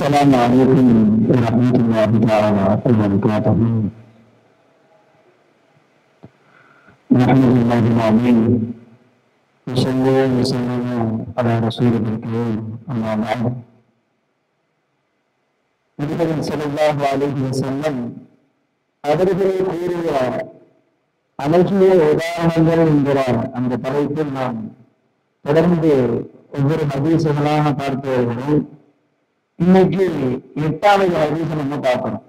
السلام عليكم ورحمة الله تعالى وبركاته. نحمد الله العظيم وصلى وسلم على رسوله الكريم أما بعد. நபிகள் ஸல்லல்லாஹு அலைஹி வஸல்லம் அவர்களே கூறிய அழகிய உதாரணங்கள் என்கிற அந்த தலைப்பில் நாம் தொடர்ந்து ஒவ்வொரு ஹதீசுகளாக பார்த்து வருகிறோம். இன்னைக்கு 8வது ஹதீஸை நம்ம பார்க்கணும்.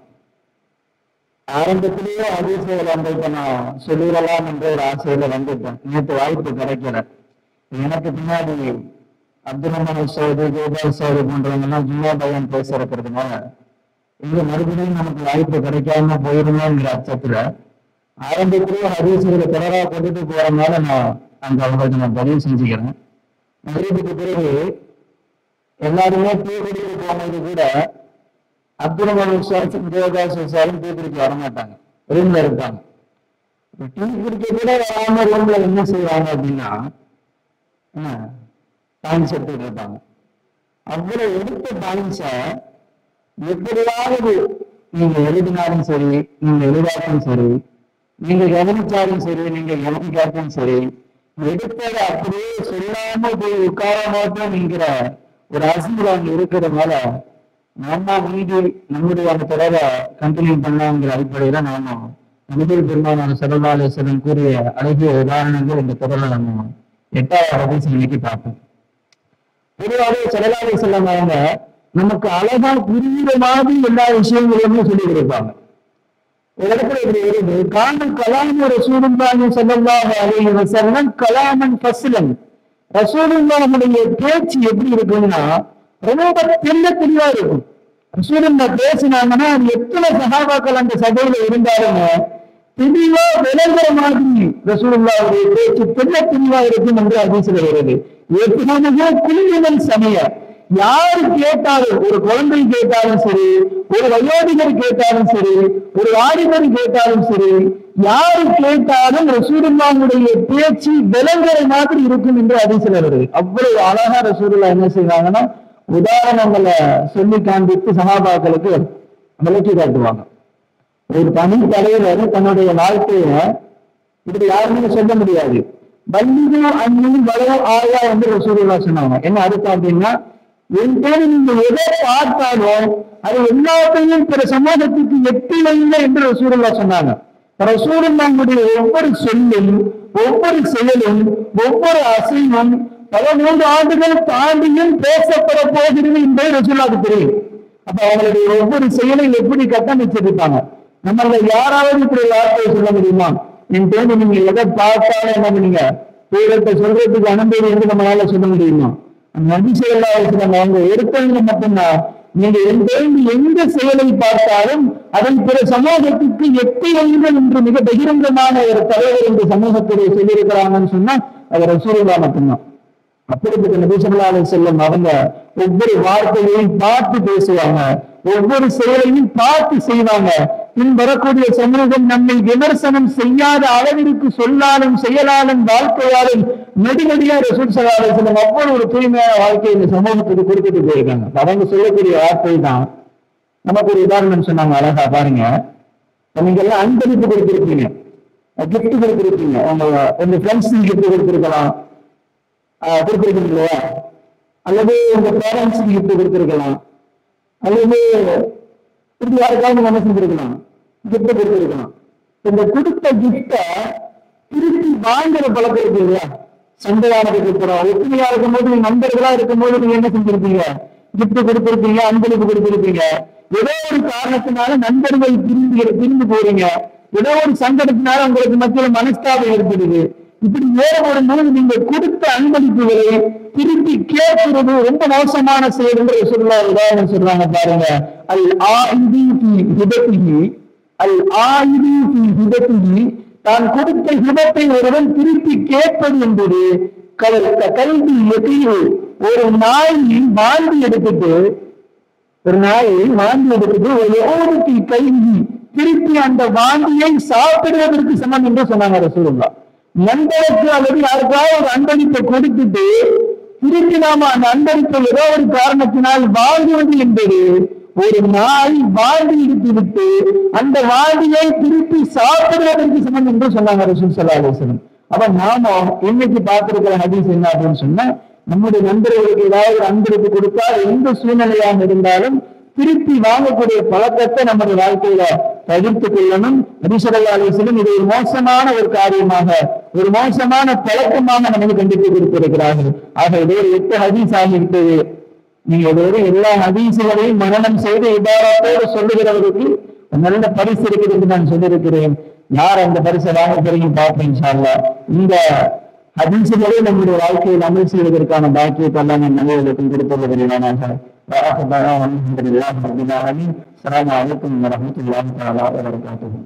ஆரம்பத்திலேயே ஹதீசுகளை வந்து நான் சொல்லிடலாம் என்ற ஒரு ஆசையில வந்துட்டேன். நேற்று வாய்ப்பு கிடைக்கல. எனக்கு பின்னாடி அப்துல் ரஹ்மான் சௌதி, கோபால் சௌதி போன்றவங்க எல்லாம் ஜும்மா பயான் பேசுறதுனால இங்க மறுபடியும் நமக்கு வாய்ப்பு கிடைக்காம போயிருமோங்கிற அச்சத்துல ஆரம்பத்திலேயே ஹதீசுகளை தொடரா கொண்டுட்டு போறதுனால நான் அந்த அவங்களுக்கு நான் பதிவு செஞ்சுக்கிறேன். மறுபடிக்கு பிறகு எல்லாருமே டீ குடிக்க போனது கூட அப்துல் ரஹ்மான் விசாரிச்சாலும் டீ குடிக்க வரமாட்டாங்க, ரூம்ல இருப்பாங்க. டீ குடிக்க கூட வராம ரூம்ல என்ன செய்வாங்க அப்படின்னா பாயிண்ட்ஸ் எடுத்துட்டு இருப்பாங்க. அவ்வளவு எடுத்த பாயிண்ட்ஸ எப்படியாவது நீங்க எழுதினாலும் சரி, நீங்க எழுதாலும் சரி, நீங்க கவனிச்சாலும் சரி, நீங்க கவனிக்காலும் சரி, எடுத்ததை அப்படியே சொல்லாம போய் உட்கார மாட்டோம்ங்கிற ஒரு அரசியல் அங்க இருக்கிறதுனால நாம மீதி நம்முடைய அந்த தொடரை கண்டினியூ பண்ணலாங்கிற அடிப்படையில நாம நபிகள் பெருமானார் ஸல்லல்லாஹு அலைஹி வஸல்லம் கூறிய அழகிய உதாரணங்கள் இந்த தொடரை நம்ம 8வது ஹதீஸ் இன்னைக்கு பார்ப்போம். பொதுவாகவே ஸல்லல்லாஹு அலைஹி வஸல்லம் அவங்க நமக்கு அழகா புரியுற மாதிரி எல்லா விஷயங்களுமே சொல்லி கொடுப்பாங்க. ஒரு இடத்துல இப்படி வருது, கான கலாம் ரசூலுல்லாஹி ஸல்லல்லாஹு அலைஹி வஸல்லம் கலாமன் ஃபஸ்லன். ரசூலுல்லாஹுடைய பேச்சு எப்படி இருக்குன்னா ரொம்ப தெளிவா இருக்கும். ரசூலுல்லாஹ் பேசினாங்கன்னா அது எத்தனை சஹாபாக்கள் அந்த சபையில இருந்தாலும் தெளிவா விளங்குற மாதிரி ரசூலுல்லாஹுடைய பேச்சு தெளிவா இருக்கும் என்று ஹதீஸ்ல வருது. எப்படினாலும் குழுவினல் சமய யாரு கேட்டாலும், ஒரு குழந்தை கேட்டாலும் சரி, ஒரு வயோதிகர் கேட்டாலும் சரி, ஒரு வாலிபர் கேட்டாலும் சரி, யாரு கேட்டாலும் ரசூலுல்லாஹுடைய பேச்சு விளங்குற மாதிரி இருக்கும் என்று ஹதீஸ்ல வருது. அவ்வளவு அழகா ரசூலுல்லாஹ் என்ன செய்வாங்கன்னா உதாரணங்களை சொல்லி காண்பித்து சஹாபாக்களுக்கு விளக்கி காட்டுவாங்க. ஒரு தனி தலைவர் தன்னுடைய வாழ்க்கைய இப்படி யாருமே சொல்ல முடியாது. பல்லிதோ அன்னின் வளோ ஆயா என்று ரசூலுல்லாஹ் சொன்னாங்க. என்ன அர்த்தம் அப்படின்னா, என் பேர் நீங்க எதை பார்த்தாலும் அது எல்லாத்தையும் பிற சமூகத்துக்கு எட்டிலைஇல்லை என்று ரசூலுல்லாஹ் சொன்னாங்க. ரசூலுல்லாஹுடைய ஒவ்வொரு சொல்லும், ஒவ்வொரு செயலும், ஒவ்வொரு அசைவும் பல 3 ஆண்டுகள் தாண்டியும் பேசப்பட போகிறது என்பது ரசூலுல்லாஹ்வுக்கு தெரியும். அப்ப அவங்களுடைய ஒவ்வொரு செயலை எப்படி கட்டமைச்சிருப்பாங்க. நம்மள யாராவது இப்படி வார்த்தையை சொல்ல முடியுமா? என் பேர் நீங்க எதை பார்த்தாலும் என்ன பண்ணீங்க பேரத்தை சொல்றதுக்கு அனுமதி என்று நம்மளால சொல்ல முடியுமா? நபி ஸல்லல்லாஹு அலைஹி வஸல்லம் அவங்க எடுத்தவங்க மட்டும்தான் நீங்க எந்த செயலை பார்த்தாலும் அதை பிற சமூகத்துக்கு எட்டி வைங்கள் என்று மிக பகிரங்கமான ஒரு தலைவர் இந்த சமூகத்துடைய சொல்லியிருக்கிறாங்கன்னு சொன்னா அது ரசூலுல்லாஹ் மட்டும்தான். அப்படிப்பட்ட நபி ஸல்லல்லாஹு அலைஹி வஸல்லம் அவங்க ஒவ்வொரு வார்த்தையையும் பார்த்து பேசுவாங்க, ஒவ்வொரு செயலையும் பார்த்து செய்வாங்க. பின் வரக்கூடிய சமூகம் நம்மை விமர்சனம் செய்யாத அளவிற்கு சொல்லாலும் செயலாலும் வாழ்க்கையாலும் நெடுநடியா ரசூல் ஸல்லல்லாஹு அலைஹி வஸல்லம் அவ்வளவு ஒரு தூய்மையான வாழ்க்கை இந்த சமூகத்துக்கு கொடுத்துட்டு போயிருக்காங்க. அவங்க சொல்லக்கூடிய வார்த்தை தான் நமக்கு ஒரு உதாரணம் சொன்னாங்க. அழகா பாருங்க, நீங்க எல்லாம் அன்பளிப்பு கொடுத்திருப்பீங்க, கிஃப்ட் கொடுத்திருப்பீங்க, உங்க ஃப்ரெண்ட்ஸ் கிஃப்ட் கொடுத்திருக்கலாம், கொடுத்திருக்கீங்க இல்லையா? அல்லது உங்க பேரண்ட்ஸ் கிஃப்ட் கொடுத்திருக்கலாம், அல்லது இப்படி யாருக்காவது நம்ம செஞ்சிருக்கலாம், கிஃப்ட் கொடுத்திருக்கலாம். இந்த கொடுத்த கிஃப்ட திருப்பி வாங்குற பழக்கம் இருக்கு இல்லையா? சண்டையானதுக்கு அப்புறம் ஒற்றுமையா இருக்கும் போது, நண்பர்களா இருக்கும் போது நீங்க என்ன செஞ்சிருப்பீங்க? கிஃப்ட் கொடுத்திருப்பீங்க, அன்பளிப்பு கொடுத்திருப்பீங்க. ஏதோ ஒரு காரணத்தினால நண்பர்கள் பிரிந்து போறீங்க, ஏதோ ஒரு சங்கடத்தினால உங்களுக்கு மத்தியில மனஸ்தாபம் ஏற்படுது. இப்படி ஏற்படும் போது நீங்க கொடுத்த அன்பளிப்புகளை திருப்பி கேட்கிறது ரொம்ப மோசமான செயல் என்று ரசூலுல்லாஹ் உதாரணம் சொல்றாங்க. பாருங்க, அல் ஆயிது ஃபீ ஹிபத்திஹி, அல் ஆயிது ஃபீ ஹிபத்திஹி, தான் கொடுத்த ஹிபத்தை ஒருவன் திருப்பி கேட்பது என்பது கல்வி எதிரிவு. ஒரு நாய் வாந்தி எடுத்துட்டு ஒரு கைவி திருப்பி அந்த வாந்தியை சாப்பிடுவதற்கு சமம் என்று சொன்னாங்க ரசூலுல்லாஹ். நண்பருக்கு அல்லது யாருக்காவது ஒரு அன்பளிப்பை கொடுத்துட்டு திருப்பி நாம அந்த அன்பளிப்பை ஏதோ ஒரு காரணத்தினால் வாழ்வது என்பது ஒரு நாய் வாழ்ந்து இடித்து விட்டு அந்த வாழ்வியை திருப்பி சாப்பிடுவதற்கு சமம் என்று சொன்னாங்க ரசூல் ஸல்லல்லாஹு அலைஹி வஸல்லம். அப்ப நாம இன்னைக்கு பார்த்திருக்கிற ஹதீஸ் என்ன அப்படின்னு சொன்னா, நம்முடைய நண்பர்களுக்கு ஏதாவது ஒரு அன்பளிப்பு கொடுத்தால் எந்த சூழ்நிலையாக இருந்தாலும் திருப்பி வாங்கக்கூடிய பழக்கத்தை நம்முடைய வாழ்க்கையில தவிர்த்து கொள்ளணும். நபி ஸல்லல்லாஹு அலைஹி வஸல்லம் இது ஒரு மோசமான ஒரு காரியமாக, ஒரு மோசமான பழக்கமாக நமக்கு கண்டித்து கொடுத்திருக்கிறார்கள். ஆக இது ஒரு 8 ஹதீஸ் ஆகிவிட்டது. நீங்க ஒரு எல்லா ஹதீசுகளையும் மனனம் செய்து இபாரத்தோடு சொல்லுகிறவருக்கு நல்ல பரிசு இருக்குது என்று நான் சொல்லியிருக்கிறேன். யார் அந்த பரிசை வாங்க போறீங்க பார்ப்பேன் இன்ஷா அல்லாஹ். இந்த ஹதீசுகளை நம்முடைய வாழ்க்கையில் அமல் செய்வதற்கான பாக்கியத்தை எல்லாம் நான் நல்லவர்களுக்கும் கொடுத்துள்ள விரைவானாக. அஸ்ஸலாமு அலைக்கும் வரஹ்மத்துல்லாஹி வபரகாத்துஹு.